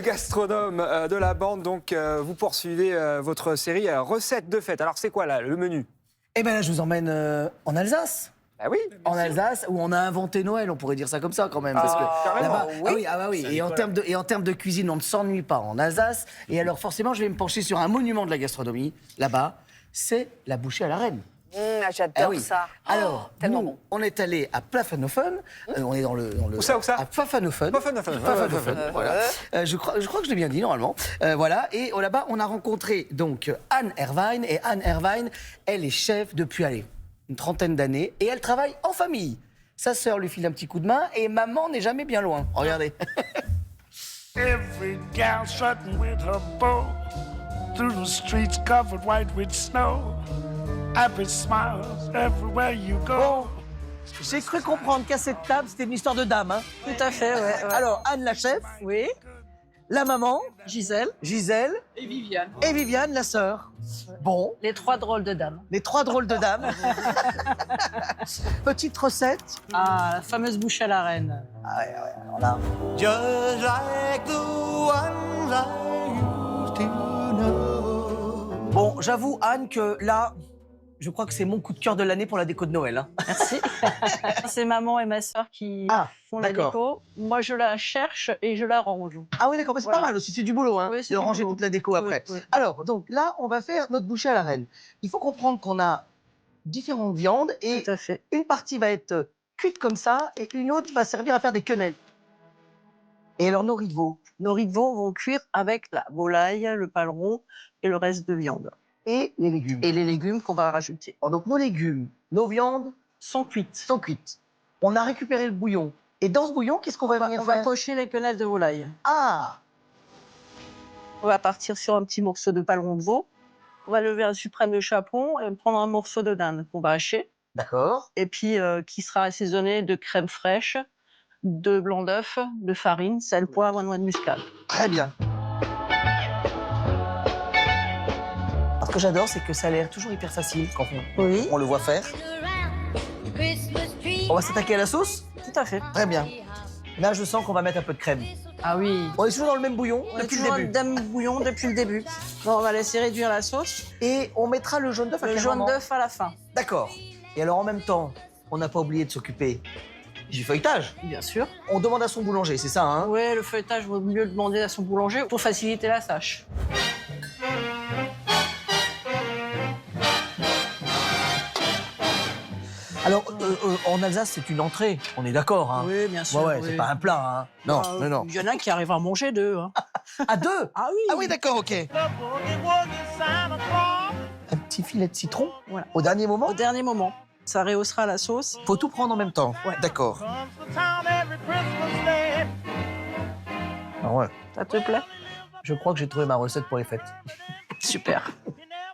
gastronome de la bande. Donc, vous poursuivez votre série Recettes de fête. Alors, c'est quoi là, le menu? Eh bien là, je vous emmène en Alsace. Ah oui, En Alsace, où on a inventé Noël, on pourrait dire ça comme ça quand même. Parce que carrément. là-bas, ah oui. Et en termes de cuisine, on ne s'ennuie pas en Alsace. Et alors forcément, je vais me pencher sur un monument de la gastronomie, là-bas, c'est la bouchée à la reine. J'adore ça. Alors, tellement nous, bon. on est allé à Pfaffenhofen. On est dans le... Où ça À Pfaffenhofen. Pfaffenhofen. Voilà. Je crois que je l'ai bien dit, normalement. Voilà. Et là-bas, on a rencontré donc Anne Erwein. Et Anne Erwein, elle est chef depuis, une trentaine d'années. Et elle travaille en famille. Sa sœur lui file un petit coup de main. Et maman n'est jamais bien loin. Regardez. Every gal strutting with her beau through the streets covered white with snow. Happy smiles everywhere you go. J'ai cru comprendre qu'à cette table, c'était une histoire de dame. Hein. Tout à fait, ouais. Alors, Anne la chef. Oui, La maman. Gisèle, Gisèle. Et Viviane, la sœur. Bon, les trois drôles de dames. les trois drôles de dames. Petite recette. Ah, la fameuse bouche à la reine. Alors là. Just like the ones I used to know. Bon, j'avoue, Anne, que là, je crois que c'est mon coup de cœur de l'année pour la déco de Noël. Hein. Merci. C'est maman et ma sœur qui font la d'accord. déco. Moi, je la cherche et je la range. Ah oui, d'accord, mais c'est Voilà. pas mal aussi, c'est du boulot, hein, Oui, c'est de du ranger boulot. toute la déco après. Oui. Alors, donc là, on va faire notre bouchée à la reine. Il faut comprendre qu'on a différentes viandes et Tout à fait. une partie va être cuite comme ça et une autre va servir à faire des quenelles. Et alors, nos riz de veau Nos riz de veau vont cuire avec la volaille, le paleron et le reste de viande. et les légumes. Et les légumes qu'on va rajouter Donc, nos légumes, nos viandes sont cuites. sont cuites. On a récupéré le bouillon. Et dans ce bouillon, qu'est-ce qu'on va venir On va faire? pocher les quenelles de volaille. Ah, On va partir sur un petit morceau de paleron de veau. On va lever un suprême de chapon et prendre un morceau de dinde qu'on va hacher. d'accord. Et puis qui sera assaisonné de crème fraîche, de blanc d'œuf, de farine, sel, poivre, noix de muscade. Très bien. Alors, ce que j'adore, c'est que ça a l'air toujours hyper facile quand Oui, on le voit faire. On va s'attaquer à la sauce? tout à fait. Très bien. Là, je sens qu'on va mettre un peu de crème. Ah oui. On est toujours dans le même bouillon On est depuis le toujours début. dans le bouillon depuis le début. Donc, on va laisser réduire la sauce. Et on mettra le jaune d'œuf à Le quel jaune moment? d'œuf à la fin. D'accord. Et alors, en même temps, on n'a pas oublié de s'occuper du feuilletage. Bien sûr. On demande à son boulanger, c'est ça, hein? Oui, le feuilletage, vaut mieux le demander à son boulanger pour faciliter la tâche. Alors, en Alsace, c'est une entrée, on est d'accord, hein? Oui, bien sûr. Ouais, oui. c'est pas un plat, hein? Non, Ah, non, non. Il y en a qui arrivent à manger deux. Hein. À deux? Ah oui. Ah oui, d'accord, ok. The boogie woogie Santa Claus. Un petit filet de citron, Voilà. au dernier moment? Au dernier moment. Ça rehaussera la sauce. Faut tout prendre en même temps. Ouais. D'accord. Comes to town every Christmas day. Ah ouais. Ça te plaît? Je crois que j'ai trouvé ma recette pour les fêtes. Super.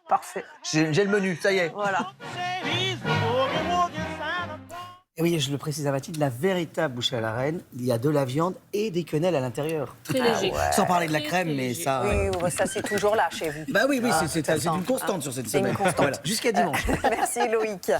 Parfait. J'ai le menu, ça y est. Voilà. Say he's the boogie woogie Santa Claus. Et oui, je le précise à Mathilde, la véritable bouchée à la reine, il y a de la viande et des quenelles à l'intérieur. Très léger. Sans parler de la crème, mais ça... Oui, ça c'est toujours là chez vous. Bah oui, Ah, c'est une constante sur cette C'est une semaine. constante. Voilà, jusqu'à dimanche. Merci Loïc.